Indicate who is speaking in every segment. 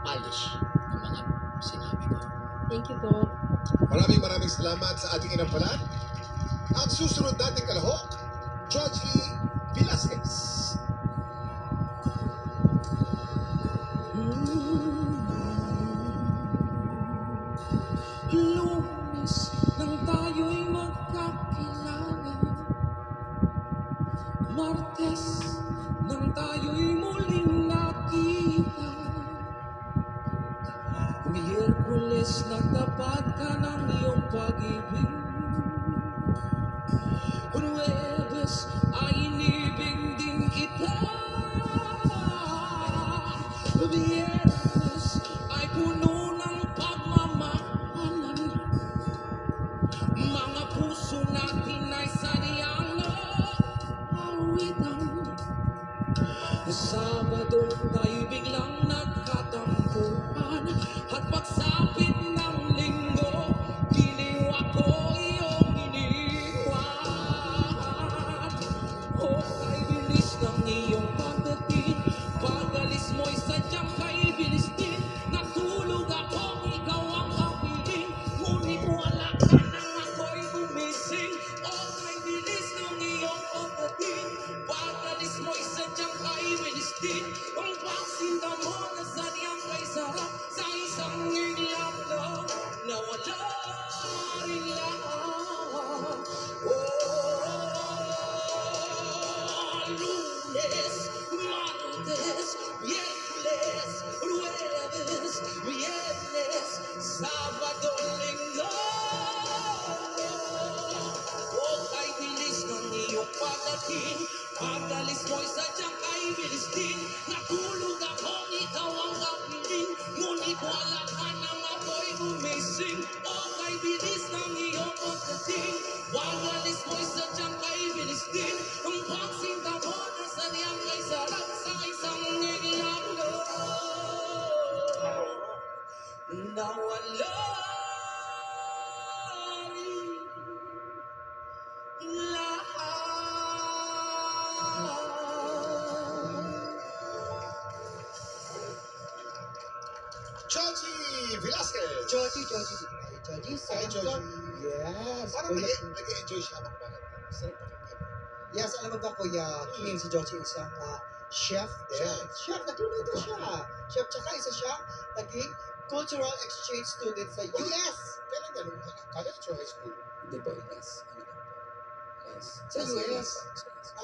Speaker 1: polish ng mga sinabi ko.
Speaker 2: Thank you po.
Speaker 3: Maraming salamat sa ating inampalan. Ang susunod nating kalahok, Georgie Velasquez.
Speaker 4: Lunes nang tayo'y magkakilala, Martes nang tayo'y muling nakita, Miyerkules nagtapat ka ng iyong pag-ibig, Huwebes ay inibig din kita, Biyernes ay puno ng pagmamahalan, mga puso natin ay sadyang naawitan. Sabado tayo'y biglang nagkatampuan, at pagsapit ng linggo, giliw ako iyong iniwan. O kay bilis ng iyong pagdating, pag-alis mo'y sadyang kay bilis din. Natulog akong ikaw ang kapiling, ngunit wala ka nang ako'y gumising. O kay bilis ng iyong pagdating, pag-alis mo'y sadyang kay bilis din. Ang pagsinta mo na sadyang kay sarap, sa isang iglap lang na wala rin lahat. Lunes, Martes, Miyerkules, Huwebes, Viernes, Sabado, Linggo. O kay bilis ng iyong pagdating, pag-alis mo'y sadyang kay bilis din. Natulog akong ikaw ang kapiling, ngunit wala ka nang ako'y gumising. O kay bilis ng iyong pagdating, pag-alis mo'y sadyang kay bilis din. Ang pagsinta mo na sadyang kay sarap, sa isang iglap na wala rin
Speaker 3: Georgie Velasquez.
Speaker 5: Georgie,
Speaker 3: Hi,
Speaker 5: Samson.
Speaker 3: Georgie.
Speaker 5: Yes.
Speaker 3: Parang
Speaker 5: Kuya,
Speaker 3: nag-enjoy siya magpalat. Sarap pakinggan.
Speaker 5: yes, alam mo ba Kuya Kim, si Georgie isang chef din. Chef, nagluluto siya. Chef, tsaka isa siya naging cultural exchange student sa US.
Speaker 3: Kailan ganun? College or high school?
Speaker 1: Hindi po, yes. Ano lang po? Yes.
Speaker 5: Sa US.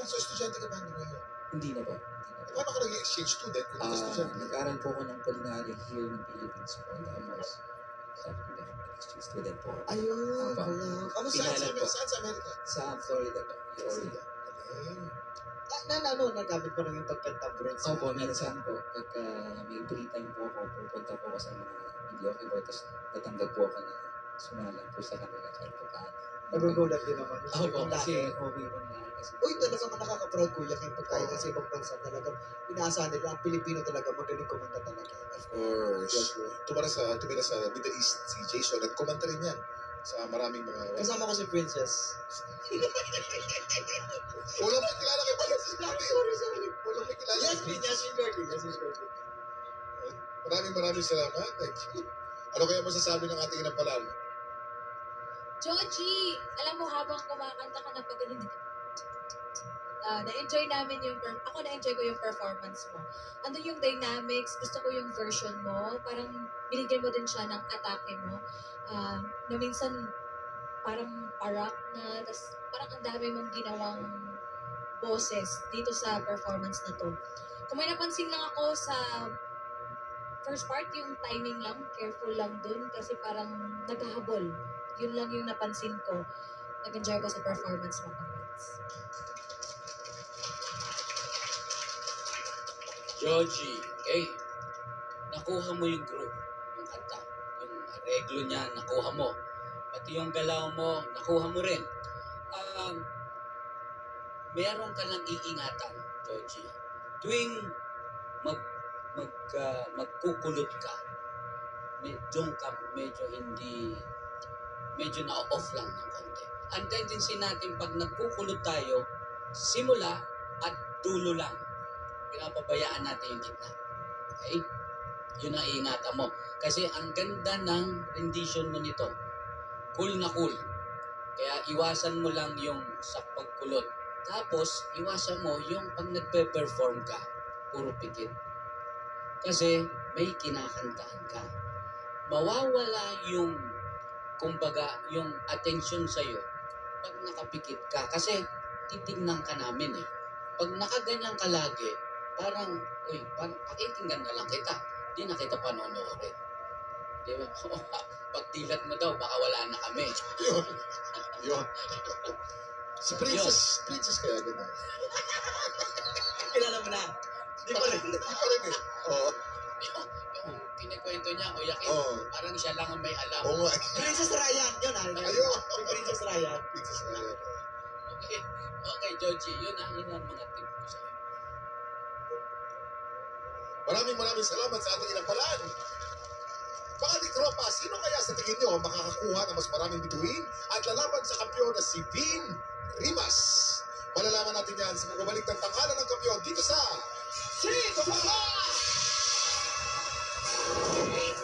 Speaker 3: So estudyante ka ba ngayon?
Speaker 1: Hindi na po.
Speaker 3: Paano ka nag-exchange student kung estudyante?
Speaker 1: Nag-aral po ako ng culinary here in the Philippines po. Tapos, sabi ko lang, exchange student po.
Speaker 5: Ayun,
Speaker 1: Apa.
Speaker 5: wala.
Speaker 3: Ano saan sa Amerika?
Speaker 1: Sa Florida po. Florida.
Speaker 3: Galing.
Speaker 5: Nagamit mo lang yung pagkantaburin sa
Speaker 1: Opo, minsan po, pagka may free time po ako, pupunta po ako sa mga video keyboard, tapos natanggap po ako na sumalang po sa kanila kahit po paano.
Speaker 5: Nag-roll up din naman.
Speaker 1: Opo, kasi okay po na. Kasi,
Speaker 5: Talaga man nakaka-proud Kuya Kim pagka yung sa ibang bansa talaga inaasahan nila ang Pilipino talaga magaling kumanta talaga.
Speaker 3: Of course. Tumira sa Middle East si Jason at kumanta rin yan sa maraming mga...
Speaker 5: Kasama ko si Princess.
Speaker 3: Walang may kilala kay Princess.
Speaker 5: Sorry.
Speaker 3: Walang may kilala.
Speaker 5: Yes, Georgie.
Speaker 3: Maraming salamat. Thank you. Ano kaya masasabi ng ating inampalan?
Speaker 2: Georgie, alam mo habang kumakanta ka ng pagano'n, na-enjoy namin ako na-enjoy ko yung performance mo. Andun yung dynamics, gusto ko yung version mo, parang binigyan mo din siya ng atake mo. Na minsan parang parak na, tas parang ang dami mong ginawang boses dito sa performance na to. Kung may napansin lang ako sa first part, yung timing lang, careful lang dun kasi parang naghahabol. Yun lang yung napansin ko. Nag-enjoy ko sa performance mo.
Speaker 1: Georgie, okay. Nakuha mo yung groove, yung kanta, yung reglo niya, nakuha mo. Pati yung galaw mo, nakuha mo rin. Meron ka lang iingatan, Georgie. Tuwing magkukulot ka, medyo na-off lang ng konti. Ang tendency natin pag nagkukulot tayo, simula at dulo lang. Pinapabayaan natin yung gitna. Okay? Yun ang iingatan mo. Kasi ang ganda ng rendition mo nito. Cool na cool. Kaya iwasan mo lang yung sa pagkulot. Tapos, iwasan mo yung pag nagpe-perform ka, puro pikit. Kasi may kinakantahan ka. Mawawala yung, kumbaga, yung attention sa'yo pag nakapikit ka. Kasi titignan ka namin eh. Pag nakaganyan ka lagi, parang, uy, pakikinggan na lang kita. Di na kita panonoorin. Di ba? Pag dilat mo daw, baka wala na kami.
Speaker 3: Yun. Yun. Si Princess kaya gano'n.
Speaker 5: Kilala mo na. Di pa rin.
Speaker 3: Hindi pa rin eh. Oo.
Speaker 1: Yung kinikwento niya, o yakin,
Speaker 3: Oo.
Speaker 1: parang siya lang ang may alam.
Speaker 3: Oo nga.
Speaker 5: Princess Ryan. Yun, narinig.
Speaker 3: Ayun.
Speaker 5: Si Princess Ryan.
Speaker 3: Princess kaya.
Speaker 1: Okay, okay, Joji, yun ang mga tip ko sa'yo.
Speaker 3: Maraming salamat sa ating inampalaan. Mga ating tropa, sino kaya sa tingin nyo ang makakakuha ng mas maraming bituin at lalaban sa kampiyon na si Vin Rimas? Malalaman natin yan sa pagbabalik ng tanghalan